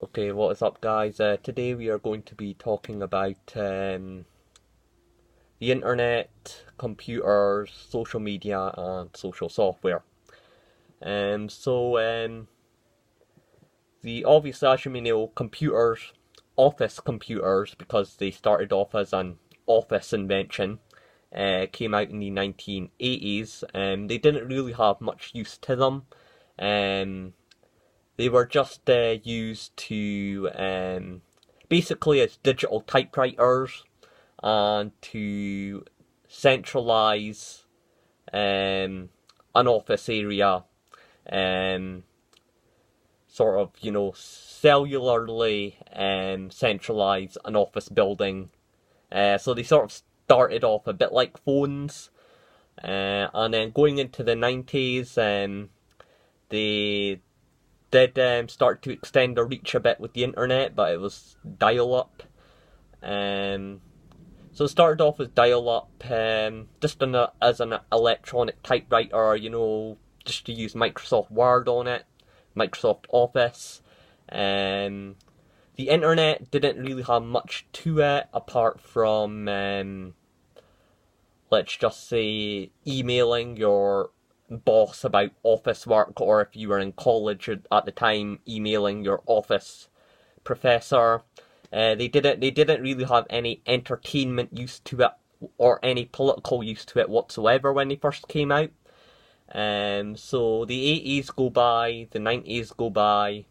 Okay, what is up, guys? Today we are going to be talking about the internet, computers, social media, and social software. The obvious, as you may know, computers, office computers, because they started off as an office invention, came out in the 1980s. They didn't really have much use to them. Um, They were just used to basically as digital typewriters and to centralize an office area, um, sort of, cellularly centralize an office building. So they sort of started off a bit like phones, and then going into the 90s, they did start to extend their reach a bit with the internet, but it was dial-up. Um, so it started off as dial-up, just as an electronic typewriter, just to use Microsoft Word on it, Microsoft Office. Um, the internet didn't really have much to it apart from, let's just say, emailing your boss about office work, or if you were in college at the time, emailing your office professor. They didn't really have any entertainment use to it or any political use to it whatsoever when they first came out. So the 80s go by, the 90s go by,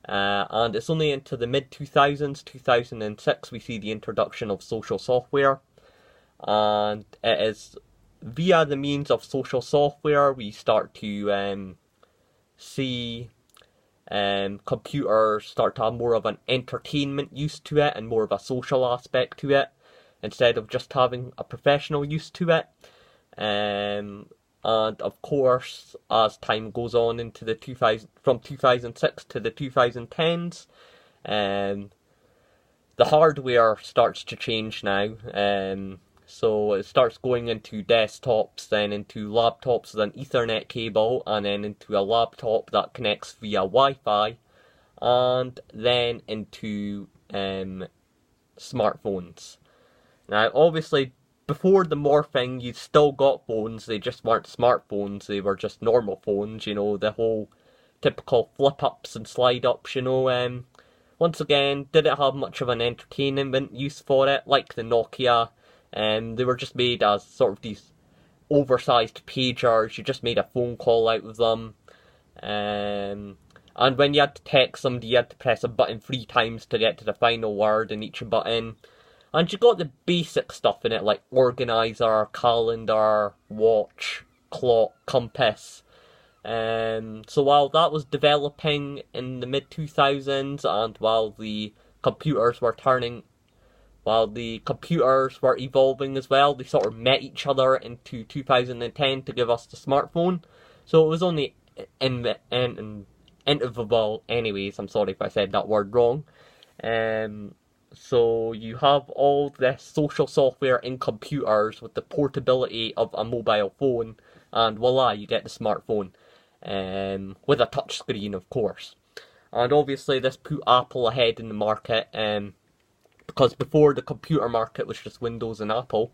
and it's only into the mid 2000s, 2006, we see the introduction of social software, and it is via the means of social software we start to see computers start to have more of an entertainment use to it and more of a social aspect to it instead of just having a professional use to it. And of course, as time goes on into the 2000, from 2006 to the 2010s, the hardware starts to change now. So it starts going into desktops, then into laptops with an Ethernet cable, and then into a laptop that connects via Wi-Fi, and then into smartphones. Now, obviously, before the morphing, you still got phones. They just weren't smartphones. They were just normal phones. The whole typical flip-ups and slide-ups. Once again, didn't have much of an entertainment use for it, like the Nokia. They were just made as sort of these oversized pagers. You just made a phone call out of them. And when you had to text somebody, you had to press a button 3 times to get to the final word in each button. And you got the basic stuff in it, like organizer, calendar, watch, clock, compass. So while that was developing in the mid 2000s, and while the computers were evolving as well, they sort of met each other into 2010 to give us the smartphone. So it was only inevitable anyways. I'm sorry if I said that word wrong. So you have all this social software in computers with the portability of a mobile phone, and voila, you get the smartphone. With a touch screen, of course. And obviously this put Apple ahead in the market, because before the computer market was just Windows and Apple.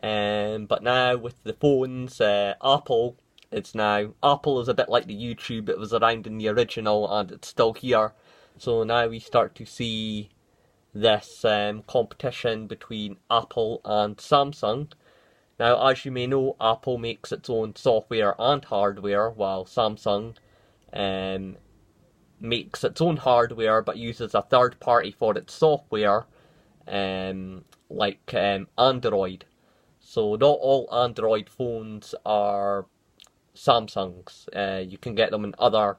But now with the phones, Apple is a bit like the YouTube. It was around in the original and it's still here. So now we start to see this competition between Apple and Samsung. Now, as you may know, Apple makes its own software and hardware, while Samsung makes its own hardware but uses a third party for its software, like Android. So not all Android phones are Samsung's. You can get them in other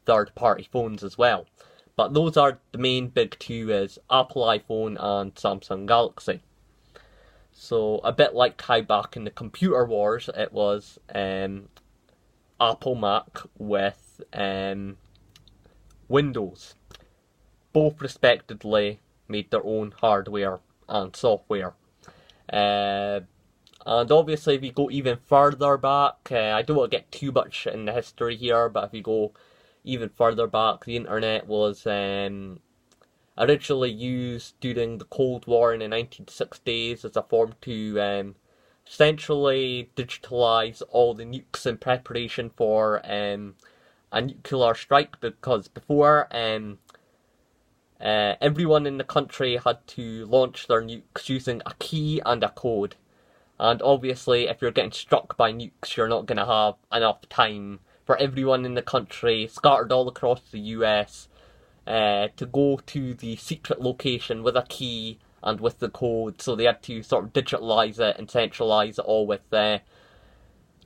third party phones as well. But those are the main big two, is Apple iPhone and Samsung Galaxy. So a bit like how back in the computer wars it was Apple Mac with Windows. Both respectively made their own hardware and software. And obviously if you go even further back, I don't want to get too much in the history here, but if you go even further back, the internet was originally used during the Cold War in the 1960s as a form to essentially digitalize all the nukes in preparation for a nuclear strike, because before everyone in the country had to launch their nukes using a key and a code. And obviously, if you're getting struck by nukes, you're not going to have enough time for everyone in the country, scattered all across the US, to go to the secret location with a key and with the code. So they had to sort of digitalize it and centralize it all with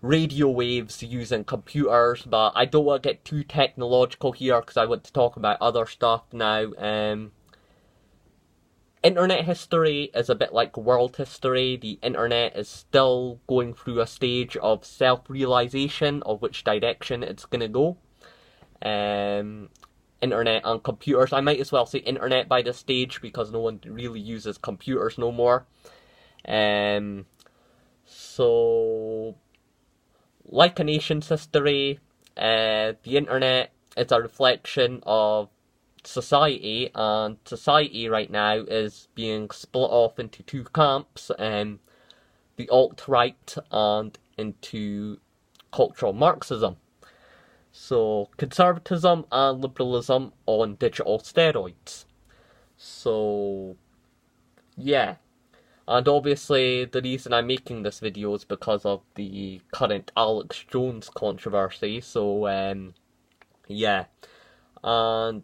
radio waves using computers. But I don't want to get too technological here because I want to talk about other stuff now. Internet history is a bit like world history. The internet is still going through a stage of self-realization of which direction it's going to go. Internet and computers. I might as well say internet by this stage because no one really uses computers no more. So, like a nation's history, the internet is a reflection of society, and society right now is being split off into two camps, the alt-right and into cultural Marxism. So, conservatism and liberalism on digital steroids. So, yeah. And obviously, the reason I'm making this video is because of the current Alex Jones controversy. So, yeah. And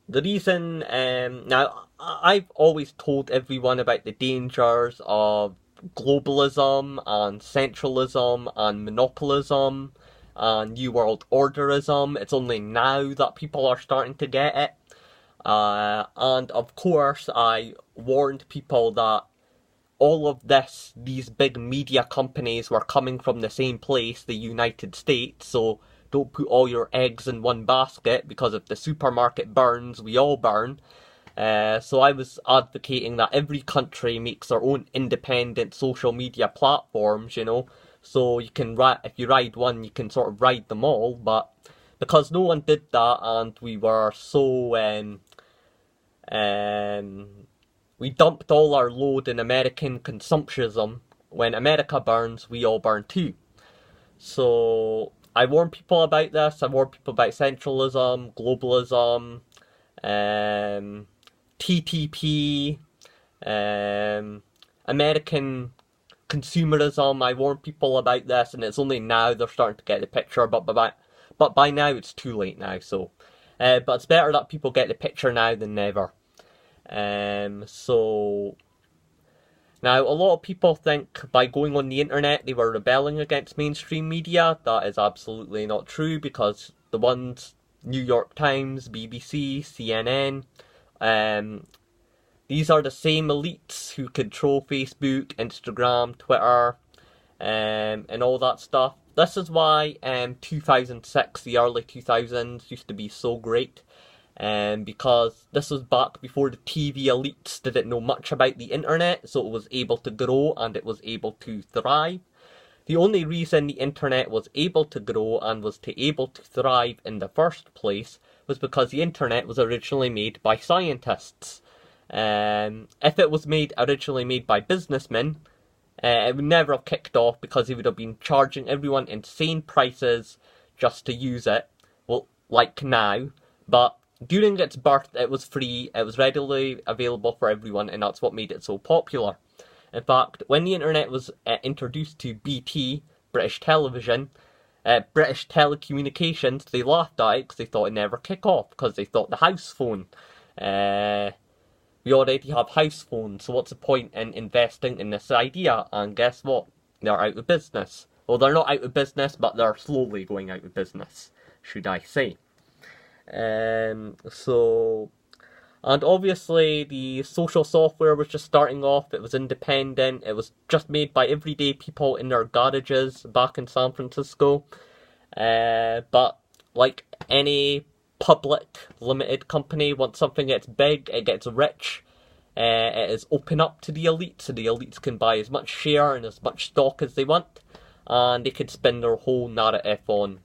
the reason, now, I've always told everyone about the dangers of globalism and centralism and monopolism and New World Orderism. It's only now that people are starting to get it. And of course, I warned people that all of these big media companies were coming from the same place, the United States, so don't put all your eggs in one basket, because if the supermarket burns, we all burn. So I was advocating that every country makes their own independent social media platforms, you know, so you can, if you ride one, you can sort of ride them all. But because no one did that, and we were so, we dumped all our load in American consumptionism. When America burns, we all burn too. So I warn people about this. I warn people about centralism, globalism, TTP, American consumerism. I warn people about this, and it's only now they're starting to get the picture. But by now it's too late now. So, but it's better that people get the picture now than never. So now, a lot of people think by going on the internet they were rebelling against mainstream media. That is absolutely not true, because the ones, New York Times, BBC, CNN, these are the same elites who control Facebook, Instagram, Twitter, and all that stuff. This is why 2006, the early 2000s, used to be so great. Because this was back before the TV elites didn't know much about the internet, so it was able to grow and it was able to thrive. The only reason the internet was able to grow and was able to thrive in the first place was because the internet was originally made by scientists. If it was originally made by businessmen, it would never have kicked off, because they would have been charging everyone insane prices just to use it, well, like now. But during its birth, it was free, it was readily available for everyone, and that's what made it so popular. In fact, when the internet was introduced to BT, British Television, British Telecommunications, they laughed at it because they thought it'd never kick off, because they thought the house phone. We already have house phones, so what's the point in investing in this idea? And guess what? They're out of business. Well, they're not out of business, but they're slowly going out of business, should I say. And obviously the social software was just starting off. It was independent. It was just made by everyday people in their garages back in San Francisco. But like any public limited company, once something gets big, it gets rich, it is open up to the elites, so the elites can buy as much share and as much stock as they want, and they can spin their whole narrative on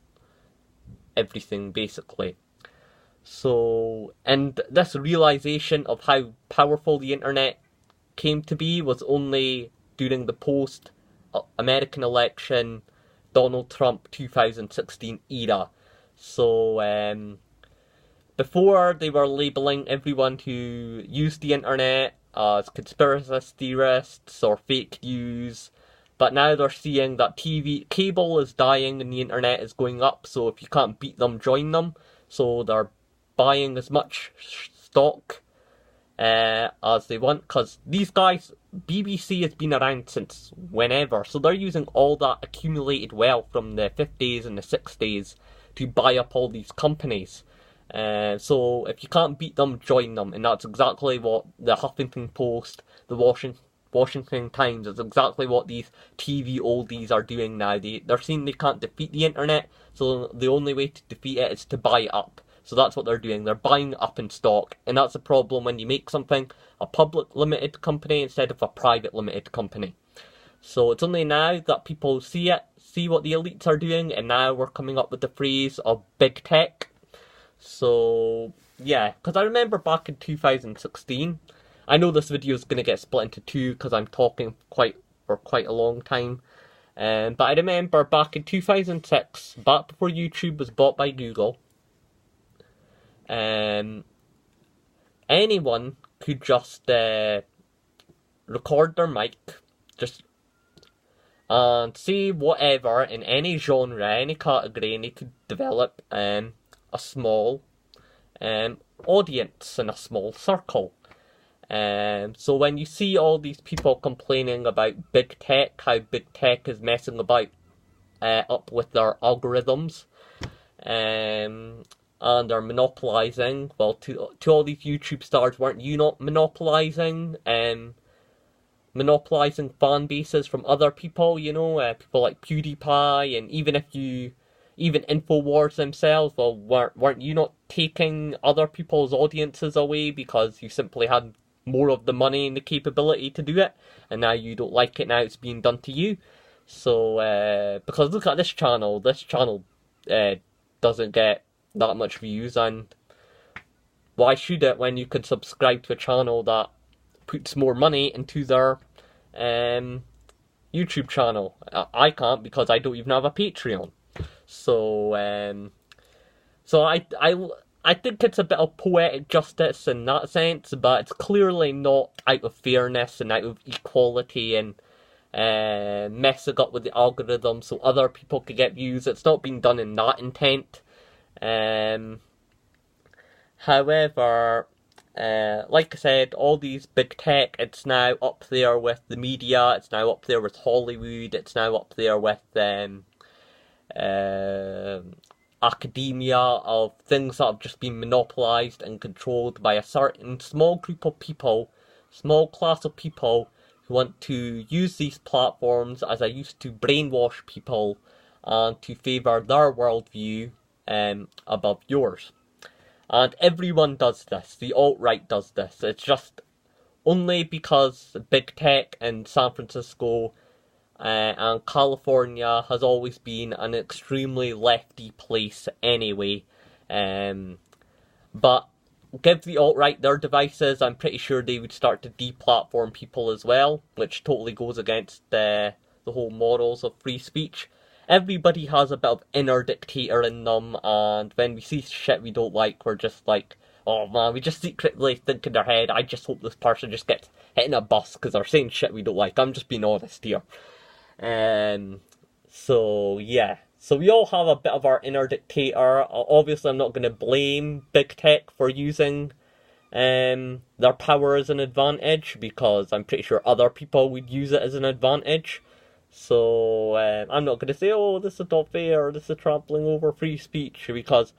everything, basically. So, and this realization of how powerful the internet came to be was only during the post-American election Donald Trump 2016 era. So, before they were labeling everyone who used the internet as conspiracy theorists or fake news, but now they're seeing that TV cable is dying and the internet is going up, so if you can't beat them, join them. So they're buying as much stock as they want, because these guys, BBC has been around since whenever, so they're using all that accumulated wealth from the 50s and the 60s to buy up all these companies. So if you can't beat them, join them, and that's exactly what the Huffington Post, the Washington Times, is exactly what these TV oldies are doing now. They're saying they can't defeat the internet, so the only way to defeat it is to buy it up. So that's what they're doing. They're buying it up in stock, and that's a problem when you make something a public limited company instead of a private limited company. So it's only now that people see it, see what the elites are doing, and now we're coming up with the phrase of big tech. So yeah, because I remember back in 2016, I know this video is going to get split into two because I'm talking for quite a long time. But I remember back in 2006, back before YouTube was bought by Google, anyone could just record their mic, just and say whatever in any genre, any category, and they could develop a small audience in a small circle. So when you see all these people complaining about big tech, how big tech is messing about up with their algorithms, and they're monopolizing, well, to all these YouTube stars, weren't you not monopolizing fan bases from other people, you know, people like PewDiePie, and even InfoWars themselves, well, weren't you not taking other people's audiences away because you simply had more of the money and the capability to do it, and now you don't like it, now it's being done to you? So, because look at this channel doesn't get that much views, and why should it when you can subscribe to a channel that puts more money into their YouTube channel? I can't because I don't even have a Patreon. So, I think it's a bit of poetic justice in that sense, but it's clearly not out of fairness and out of equality and messing up with the algorithm so other people could get views. It's not being done in that intent. However, like I said, all these big tech, it's now up there with the media, it's now up there with Hollywood, it's now up there with academia, of things that have just been monopolized and controlled by a certain small group of people, small class of people who want to use these platforms as I used to brainwash people and to favour their worldview above yours. And everyone does this. The alt-right does this. It's just only because big tech in San Francisco and California has always been an extremely lefty place anyway. But give the alt-right their devices, I'm pretty sure they would start to deplatform people as well, which totally goes against the whole morals of free speech. Everybody has a bit of inner dictator in them, and when we see shit we don't like, we're just like, oh man, we just secretly think in their head, I just hope this person just gets hit in a bus because they're saying shit we don't like. I'm just being honest here. So yeah, so we all have a bit of our inner dictator. Obviously I'm not going to blame big tech for using their power as an advantage, because I'm pretty sure other people would use it as an advantage. So I'm not going to say, oh, this is not fair, this is trampling over free speech, because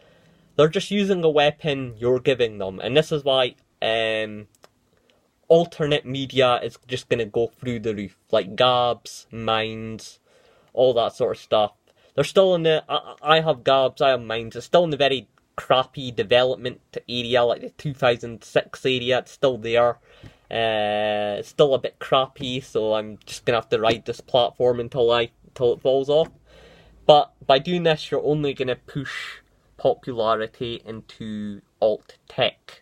they're just using a weapon you're giving them. And this is why alternate media is just going to go through the roof, like Gabs, Minds, all that sort of stuff. They're still in the, I have Gabs, I have Minds, it's still in the very crappy development area, like the 2006 area, it's still there. It's still a bit crappy, so I'm just gonna have to ride this platform until it falls off. But by doing this, you're only gonna push popularity into alt-tech.